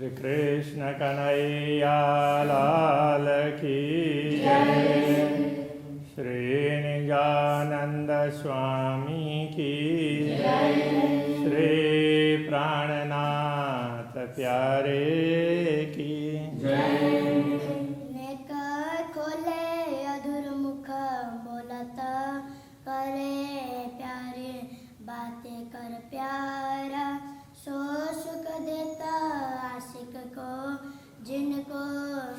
श्री कृष्ण कन्हैया लाल की जय। श्री निजानंद स्वामी की जय। श्री प्राणनाथ प्यारे की जय। नेत्र खोले अधूर मुख बोलता करे प्यारे बातें कर प्यारा सो सुख देता आशिक को जिनको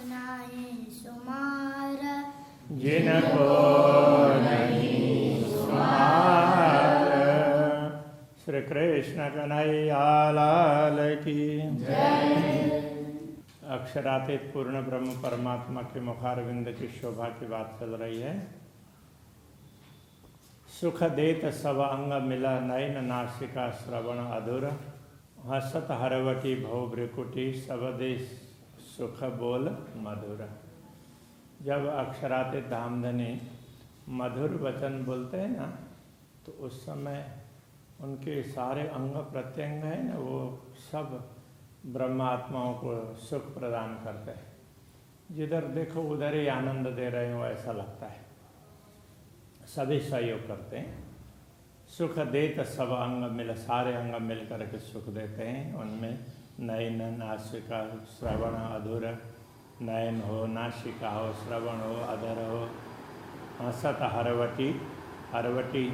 नहीं सुमारा जिनको नहीं सुमारा। श्री कृष्ण कन्हैया लाल की जय। अक्षरातीत पूर्ण ब्रह्म परमात्मा के मुखारविंद की शोभा की बात चल रही है। सुख देत सब अंग मिला नयन नासिका श्रवण अधुर हसत हरवटी भव भ्रिकुटी सब देश सुख बोल मधुर। जब अक्षरातीत धामधनी मधुर वचन बोलते हैं ना, तो उस समय उनके सारे अंग प्रत्यंग हैं ना, वो सब ब्रह्मात्माओं को सुख प्रदान करते हैं। जिधर देखो उधर ही आनंद दे रहे हो ऐसा लगता है। सभी सहयोग करते हैं। सुख देत सब अंग मिल, सारे अंग मिल करके सुख देते हैं। उनमें नयन नासिका श्रवण अधुर, नयन हो, नासिका हो, श्रवण हो, अधर हो, हसत हरवटी, हरवटी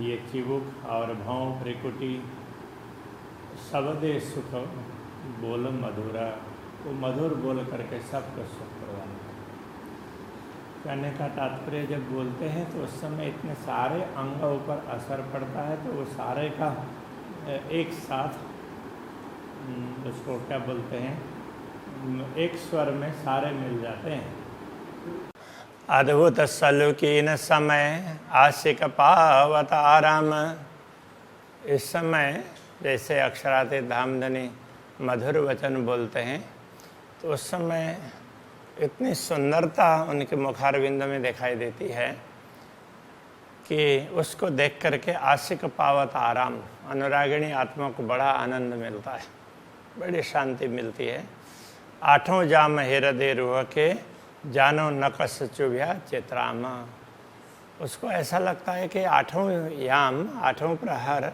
ये चिबुक और भौं भ्रिकुटी सब दे सुख बोल मधुरा। वो मधुर बोल करके सबको सुख प्रदान करते। कहने का तात्पर्य जब बोलते हैं तो उस समय इतने सारे अंग ऊपर असर पड़ता है, तो वो सारे का एक साथ उसको क्या बोलते हैं, एक स्वर में सारे मिल जाते हैं। अद्भुत सलुकीन समय आशिक पावत आराम। इस समय जैसे अक्षरातीत धामधनी मधुर वचन बोलते हैं, तो उस समय इतनी सुंदरता उनके मुखारविंद में दिखाई देती है कि उसको देख करके आशिक पावत आराम, अनुरागिणी आत्मा को बड़ा आनंद मिलता है, बड़ी शांति मिलती है। आठों जाम हृदय रूह के जानो नकस चुभ्या चित्रामा। उसको ऐसा लगता है कि आठों याम, आठों प्रहर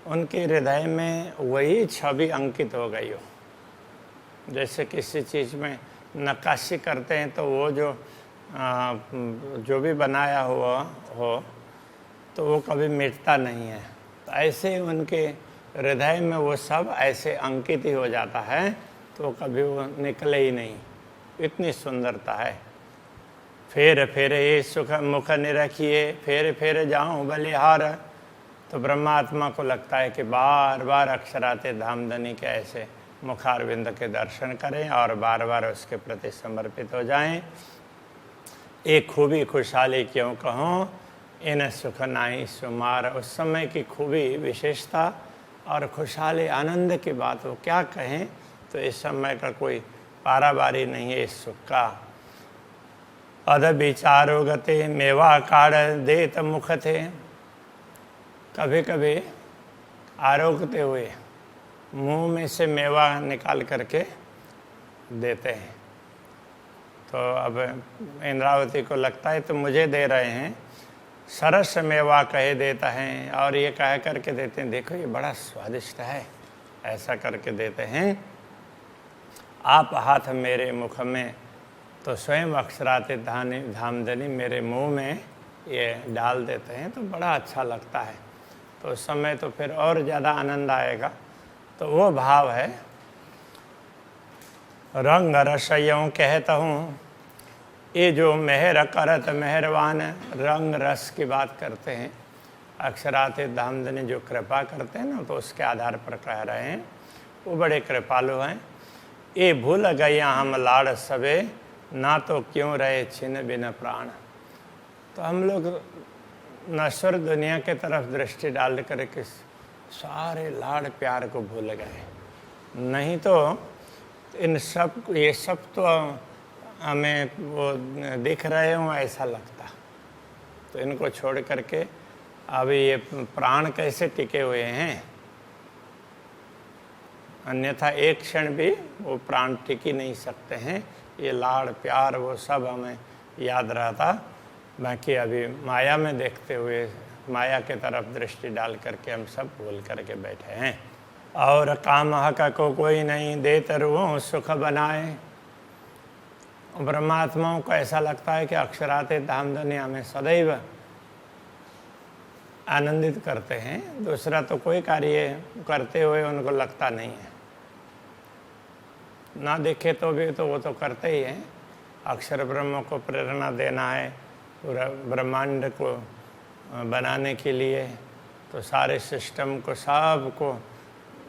उनके हृदय में वही छवि अंकित हो गई हो। जैसे किसी चीज़ में नक्काशी करते हैं तो वो जो भी बनाया हुआ हो तो वो कभी मिटता नहीं है। तो ऐसे उनके हृदय में वो सब ऐसे अंकित ही हो जाता है, तो कभी वो निकले ही नहीं। इतनी सुंदरता है। फेर फेर ये सुख मुख निरखिए, फेर फेर जाऊँ बलिहार। तो ब्रह्मात्मा को लगता है कि बार बार अक्षरातीत धामधनी के ऐसे मुखारविंद के दर्शन करें और बार बार उसके प्रति समर्पित हो जाएं। एक खूबी खुशहाली क्यों कहूँ, इन सुख नाई सुमार। उस समय की खूबी, विशेषता और खुशहाली आनंद की बात वो क्या कहें, तो इस समय का कोई पारावारी नहीं है इस सुख का। अध विचारो गते मेवा काढ़ देत मुख थे। कभी कभी आरोगते हुए मुंह में से मेवा निकाल करके देते हैं। तो अब इंद्रावती को लगता है तो मुझे दे रहे हैं, सरस मेवा कहे देता है, और ये कह करके देते हैं, देखो ये बड़ा स्वादिष्ट है, ऐसा करके देते हैं। आप हाथ मेरे मुख में, तो स्वयं अक्षरातीत धामधनी मेरे मुंह में ये डाल देते हैं, तो बड़ा अच्छा लगता है। तो उस समय तो फिर और ज़्यादा आनंद आएगा। तो वो भाव है। रंग रसयों कहता हूँ, ये जो मेहर करत मेहरबान, रंग रस की बात करते हैं। अक्षरातीत धामधनी जो कृपा करते हैं ना, तो उसके आधार पर कह रहे हैं, वो बड़े कृपालु हैं। ये भूल गया हम लाड़ सबे, ना तो क्यों रहे छिन बिन प्राण। तो हम लोग नश्वर दुनिया के तरफ दृष्टि डाल करके सारे लाड़ प्यार को भूल गए। नहीं तो इन सब, ये सब तो हमें वो दिख रहे हों ऐसा लगता। तो इनको छोड़ करके अभी ये प्राण कैसे टिके हुए हैं। अन्यथा एक क्षण भी वो प्राण टिक ही नहीं सकते हैं। ये लाड़ प्यार वो सब हमें याद रहता, बाकी अभी माया में देखते हुए माया के तरफ दृष्टि डाल करके हम सब भूल करके बैठे हैं। और काम हक को कोई नहीं देते रूह सुख बनाए। ब्रह्मात्माओं को ऐसा लगता है कि अक्षराते धाम धन्य हमें सदैव आनंदित करते हैं, दूसरा तो कोई कार्य करते हुए उनको लगता नहीं है। ना देखे तो भी तो वो तो करते ही हैं। अक्षर ब्रह्म को प्रेरणा देना है, पूरा ब्रह्मांड को बनाने के लिए, तो सारे सिस्टम को सब को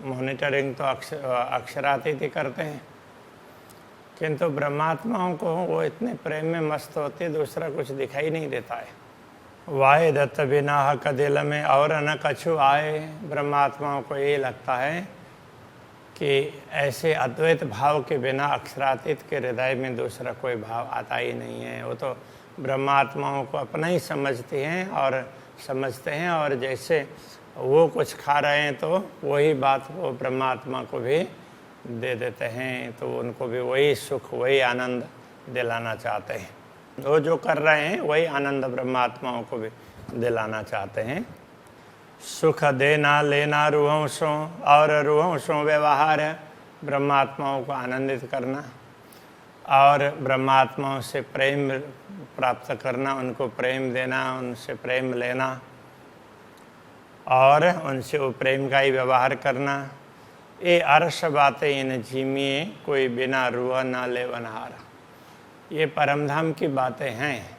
मॉनिटरिंग तो अक्षरातीत ही करते हैं। किंतु ब्रह्मात्माओं को वो इतने प्रेम में मस्त होते, दूसरा कुछ दिखाई नहीं देता है। वाहे दत्त बिना हक दिल में और न कछु आए। ब्रह्मात्माओं को ये लगता है कि ऐसे अद्वैत भाव के बिना अक्षरातीत के हृदय में दूसरा कोई भाव आता ही नहीं है। वो तो ब्रह्मात्माओं को अपना ही समझते हैं और जैसे वो कुछ खा रहे हैं तो वही बात वो ब्रह्मात्मा को भी दे देते हैं, तो उनको भी वही सुख वही आनंद दिलाना चाहते हैं। वो जो कर रहे हैं वही आनंद ब्रह्मात्माओं को भी दिलाना चाहते हैं। सुख देना लेना रूहों और रूहों व्यवहार है ब्रह्मात्माओं को आनंदित करना और ब्रह्मात्माओं से प्रेम प्राप्त करना, उनको प्रेम देना, उनसे प्रेम लेना और उनसे वो प्रेम का ही व्यवहार करना। ये अर्श बातें इन झीमिए कोई बिना रूह ना ले वनहार। ये परमधाम की बातें हैं,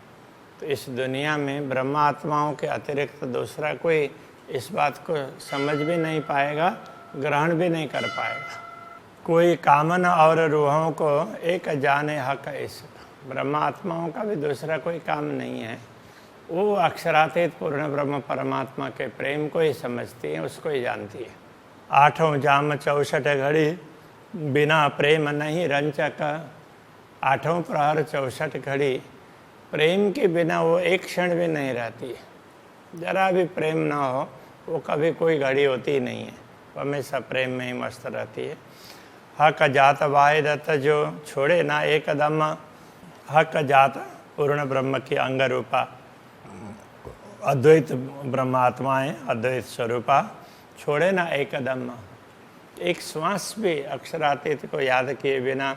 तो इस दुनिया में ब्रह्मात्माओं के अतिरिक्त दूसरा कोई इस बात को समझ भी नहीं पाएगा, ग्रहण भी नहीं कर पाएगा। कोई कामन और रूहों को एक जाने हक इसका। ब्रह्मात्माओं का भी दूसरा कोई काम नहीं है, वो अक्षरातीत पूर्ण ब्रह्म परमात्मा के प्रेम को ही समझती है, उसको ही जानती है। आठों जाम 64 घड़ी बिना प्रेम नहीं रंचक। आठों प्रहर 64 घड़ी प्रेम के बिना वो एक क्षण भी नहीं रहती है। जरा भी प्रेम ना हो वो कभी कोई घड़ी होती ही नहीं है, वो हमेशा प्रेम में ही मस्त रहती है। हक जात वाहे दत्त जो छोड़े ना एक कदम। हक जात पूर्ण ब्रह्म की अंग रूपा अद्वैत ब्रह्मात्माएं, अद्वैत स्वरूपा छोड़े ना एक कदम। एक श्वास भी अक्षरातीत को याद किए बिना,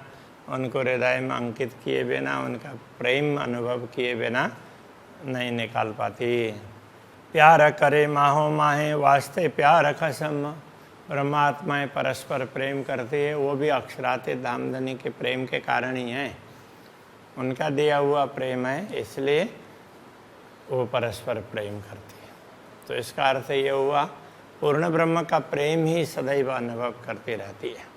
उनको हृदय में अंकित किए बिना, उनका प्रेम अनुभव किए बिना नहीं निकाल पाती। प्यार करे माहो माहे वास्ते प्यार खसम। ब्रह्मात्माएं परस्पर प्रेम करती है, वो भी अक्षरातीत धामधनी के प्रेम के कारण ही हैं। उनका दिया हुआ प्रेम है, इसलिए वो परस्पर प्रेम करती है। तो इसका अर्थ ये हुआ पूर्ण ब्रह्म का प्रेम ही सदैव अनुभव करती रहती है।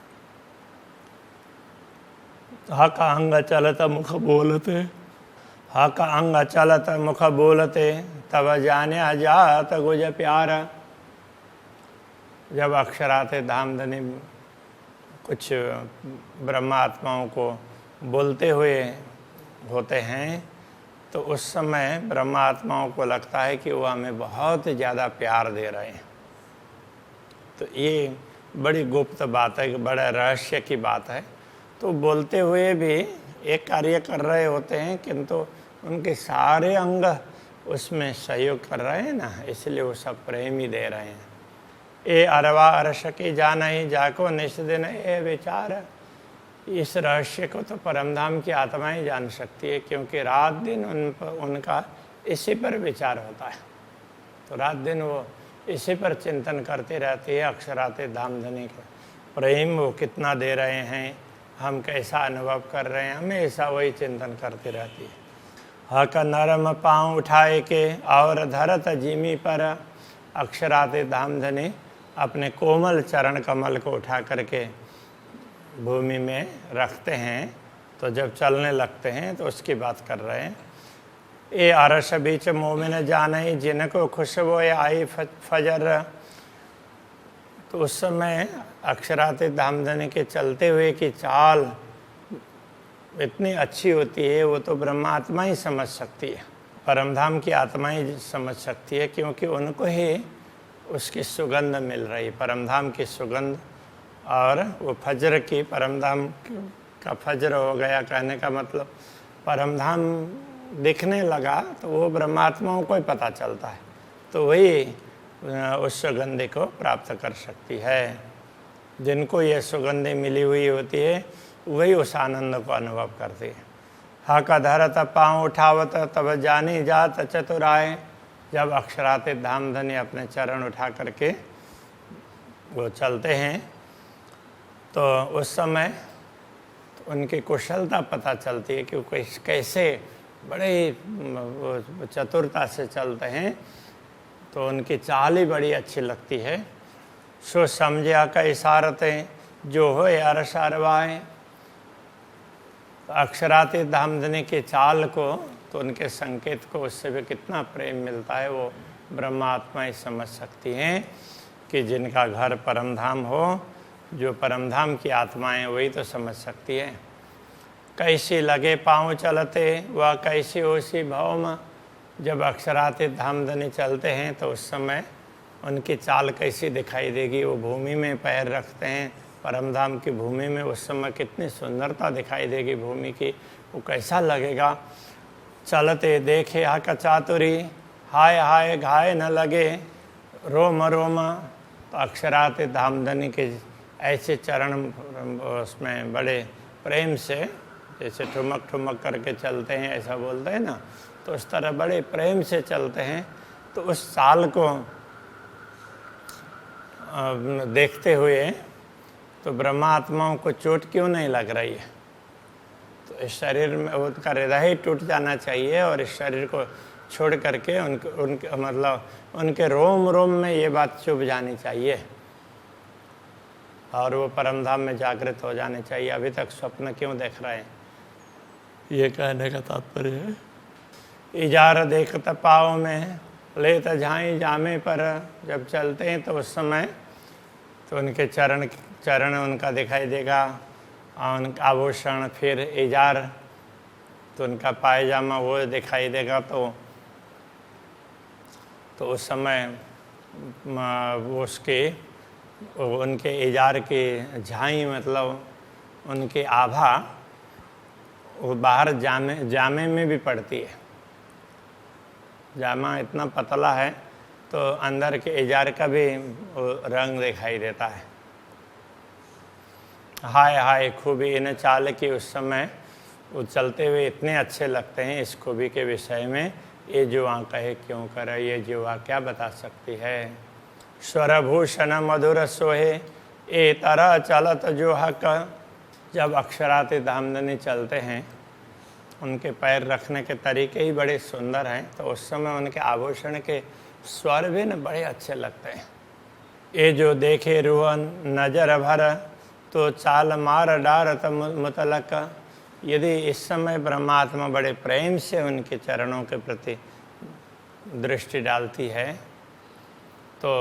हक अंग चलत मुख बोलते। हक अंग चलत मुख बोलते तब जाने जात गुज प्यार। जब अक्षराते धामधनी कुछ ब्रह्मात्माओं को बोलते हुए होते हैं तो उस समय ब्रह्मात्माओं को लगता है कि वो हमें बहुत ज़्यादा प्यार दे रहे हैं। तो ये बड़ी गुप्त बात है, बड़ा रहस्य की बात है। तो बोलते हुए भी एक कार्य कर रहे होते हैं, किंतु उनके सारे अंग उसमें सहयोग कर रहे हैं ना, इसलिए वो सब प्रेम ही दे रहे हैं। ए अरवा अरश की जान ही जाको निष्दिन ए विचार। इस रहस्य को तो परमधाम की आत्मा ही जान सकती है, क्योंकि रात दिन उनका इसी पर विचार होता है। तो रात दिन वो इसी पर चिंतन करती रहती है। अक्षराते धामधनी का प्रेम वो कितना दे रहे हैं, हम कैसा अनुभव कर रहे हैं, हमेशा वही चिंतन करती रहती है। हक नरम पाँव उठाए के और धरत जीमी पर। अक्षराते धामधनी अपने कोमल चरण कमल को उठा करके भूमि में रखते हैं, तो जब चलने लगते हैं तो उसकी बात कर रहे हैं। ये अरश बीच मोमिन जाने जिनको खुशबू आई फजर। तो उस समय अक्षराते धामधनी के चलते हुए की चाल इतनी अच्छी होती है, वो तो ब्रह्मात्मा ही समझ सकती है, परमधाम की आत्मा ही समझ सकती है, क्योंकि उनको ही उसकी सुगंध मिल रही। परमधाम की सुगंध और वो फज्र की परमधाम का फज्र हो गया, कहने का मतलब परमधाम दिखने लगा तो वो ब्रह्मात्माओं को ही पता चलता है, तो वही उस सुगंधि को प्राप्त कर सकती है। जिनको ये सुगंधि मिली हुई होती है वही उस आनंद को अनुभव करती है। हक धरत पाँव उठावत तब जानी जात चतुराय। जब अक्षरातीत धामधनी अपने चरण उठा करके वो चलते हैं तो उस समय तो उनकी कुशलता पता चलती है कि वो कैसे बड़े चतुरता से चलते हैं, तो उनकी चाल ही बड़ी अच्छी लगती है। सो समझा का इशारतें जो हो अरस अरवाए। अक्षरातीत धामधनी की चाल को, तो उनके संकेत को उससे भी कितना प्रेम मिलता है वो ब्रह्मात्मा ही समझ सकती हैं कि जिनका घर परमधाम हो, जो परमधाम की आत्माएं वही तो समझ सकती है। कैसी लगे पाँव चलते वह कैसी ओसी भौम। जब अक्षरातीत धामधनी चलते हैं तो उस समय उनकी चाल कैसी दिखाई देगी। वो भूमि में पैर रखते हैं, परमधाम की भूमि में, उस समय कितनी सुंदरता दिखाई देगी भूमि की, वो कैसा लगेगा। चलते देखे हक चातुरी हाय हाय घाय न लगे रोम रोम। तो अक्षरातीत धामधनी के ऐसे चरण उसमें बड़े प्रेम से, जैसे ठुमक ठुमक करके चलते हैं ऐसा बोलते हैं ना, तो उस तरह बड़े प्रेम से चलते हैं। तो उस चाल को देखते हुए तो ब्रह्मात्माओं को चोट क्यों नहीं लग रही है। तो इस शरीर में उनका हृदय ही टूट जाना चाहिए और इस शरीर को छोड़ करके उनके मतलब उनके रोम रोम में ये बात चुभ जानी चाहिए और वो परमधाम में जागृत हो जाने चाहिए। अभी तक स्वप्न क्यों देख रहे हैं, ये कहने का तात्पर्य है। इजार देखत पाँव में लेत झाई जामे पर। जब चलते हैं तो उस समय तो उनके चरण उनका दिखाई देगा, उनका आभूषण, फिर इजार तो उनका पायजामा वो दिखाई देगा। तो उस समय वो उनके इजार की झाई मतलब उनकी आभा वो बाहर जामे में भी पड़ती है। जामा इतना पतला है तो अंदर के इजार का भी रंग दिखाई देता है। हाय हाय खूबी इन चाल की। उस समय वो चलते हुए इतने अच्छे लगते हैं। इस खूबी के विषय में ये जुआ कहे क्यों करे, ये जुआ क्या बता सकती है। स्वरभूषण मधुर सोहे ए तरह चलत जो हक। जब अक्षरातीत धामधनी चलते हैं उनके पैर रखने के तरीके ही बड़े सुंदर हैं, तो उस समय उनके आभूषण के स्वर भी न बड़े अच्छे लगते हैं। ये जो देखे रूह नजर भर तो चाल मार डारत मुतलक। यदि इस समय ब्रह्मात्मा बड़े प्रेम से उनके चरणों के प्रति दृष्टि डालती है तो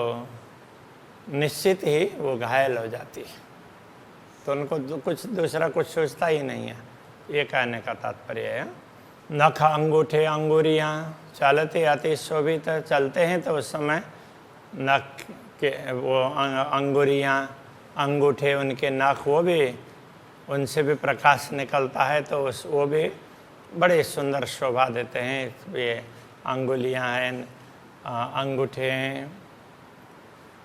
निश्चित ही वो घायल हो जाती है, तो उनको कुछ दूसरा कुछ सोचता ही नहीं है। ये कहने का तात्पर्य है। नख अंगूठे अंगुरियाँ चलते अति शोभित। चलते हैं तो उस समय नख के वो अंगुरियाँ, अंगूठे, उनके नख वो भी, उनसे भी प्रकाश निकलता है, तो वो भी बड़े सुंदर शोभा देते हैं। ये अंगुलियाँ हैं, अंगूठे हैं,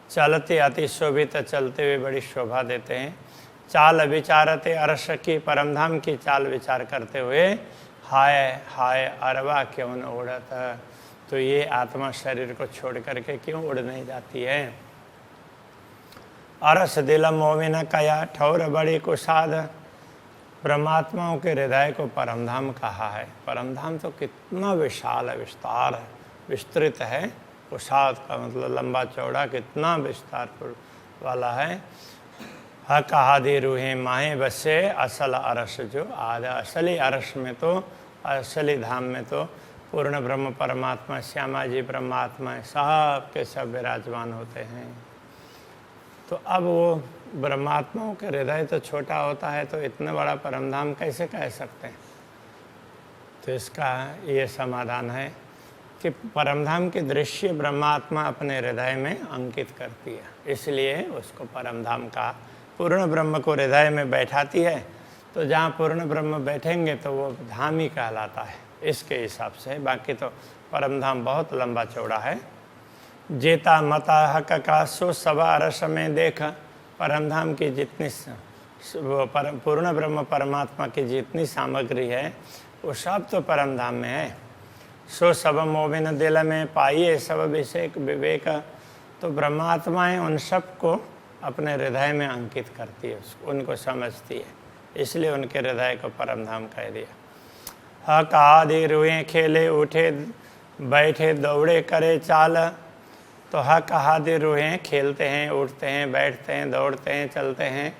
चलते अति शोभित, चलते हुए बड़ी शोभा देते हैं। चाल विचारते अर्श की। परमधाम की चाल विचार करते हुए हाय हाय अरवा क्यों न उड़त। तो ये आत्मा शरीर को छोड़ करके क्यों उड़ नहीं जाती है। अरस दिल मोमिन कया ठौर बड़ी कुसाद। ब्रह्मात्माओं के हृदय को परमधाम कहा है। परमधाम तो कितना विशाल है, विस्तार है, विस्तृत है। कुसाद का मतलब लंबा चौड़ा, कितना विस्तार वाला है। हक आदि रूहें माहे बसे असल अरस जो आधा। असली अरस में तो, असली धाम में तो पूर्ण ब्रह्म परमात्मा श्यामा जी ब्रह्मात्मा सब के सब विराजमान होते हैं। तो अब वो ब्रह्मात्माओं के हृदय तो छोटा होता है, तो इतना बड़ा परमधाम कैसे कह सकते हैं। तो इसका ये समाधान है कि परमधाम के दृश्य ब्रह्मात्मा अपने हृदय में अंकित करती है, इसलिए उसको परमधाम का पूर्ण ब्रह्म को हृदय में बैठाती है, तो जहाँ पूर्ण ब्रह्म बैठेंगे तो वो धाम ही कहलाता है इसके हिसाब से। बाकी तो परम धाम बहुत लंबा चौड़ा है। जेता मता हक का सो सवा रस में देख, परम धाम की जितनी वो पूर्ण ब्रह्म परमात्मा की जितनी सामग्री है वो सब तो परम धाम में है। सो सब मोबिन दिल में पाइए सब विषेक विवेक, तो ब्रह्मात्माएं उन सब को अपने हृदय में अंकित करती है, उनको समझती है, इसलिए उनके हृदय को परम धाम कह दिया। हक आदि रुए खेले उठे बैठे दौड़े करे चाल, तो हक आदि रुए खेलते हैं, उठते हैं, बैठते हैं, दौड़ते हैं, चलते हैं,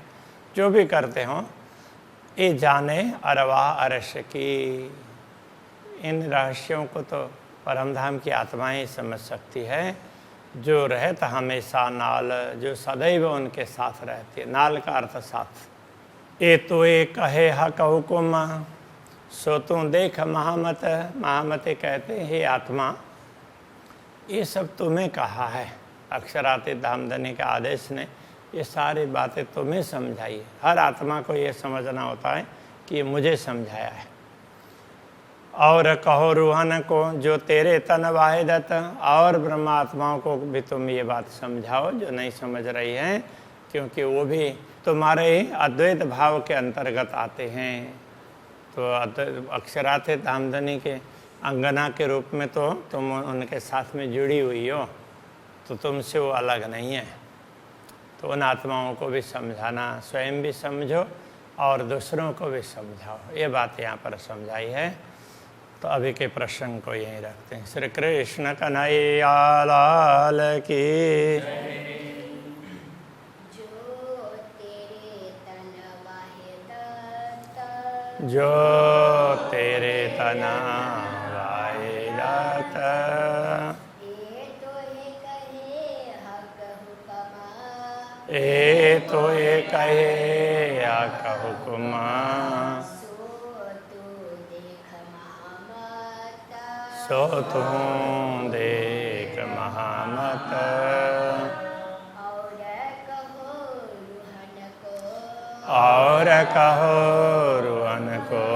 जो भी करते हों, ये जाने अरवाह अरश की। इन रहस्यों को तो परमधाम की आत्माएं ही समझ सकती है, जो रहता हमेशा नाल, जो सदैव उनके साथ रहती है। नाल का अर्थ साथ। ए तो ए कहे हक हुकुम, सो तू देख महामत। महामते कहते हैं हे आत्मा, ये सब तुम्हें कहा है। अक्षरातीत धामधनी के आदेश ने ये सारी बातें तुम्हें समझाई है। हर आत्मा को ये समझना होता है कि ये मुझे समझाया है। और कहो रूहन को जो तेरे तन वाहिदत, और ब्रह्मात्माओं को भी तुम ये बात समझाओ जो नहीं समझ रही हैं, क्योंकि वो भी तुम्हारे ही अद्वैत भाव के अंतर्गत आते हैं। तो अक्षरातीत धामधनी के अंगना के रूप में तो तुम उनके साथ में जुड़ी हुई हो, तो तुमसे वो अलग नहीं है। तो उन आत्माओं को भी समझाना, स्वयं भी समझो और दूसरों को भी समझाओ, ये बात यहाँ पर समझाई है। तो अभी के प्रसंग को यहीं रखते हैं। श्री कृष्ण कन्हैया लाल की। जो तेरे तना वाहिदत, ए तो ये कहे हक हुकुम, सो तू देख महामत। और कहो रुहन को,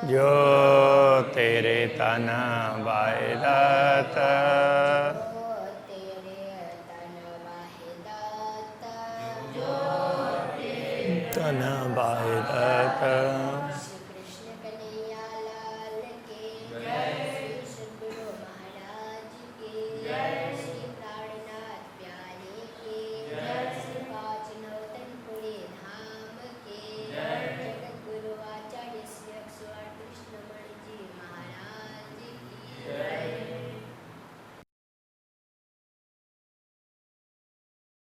जो तेरे तन वाहिदत, तन वाहिदत।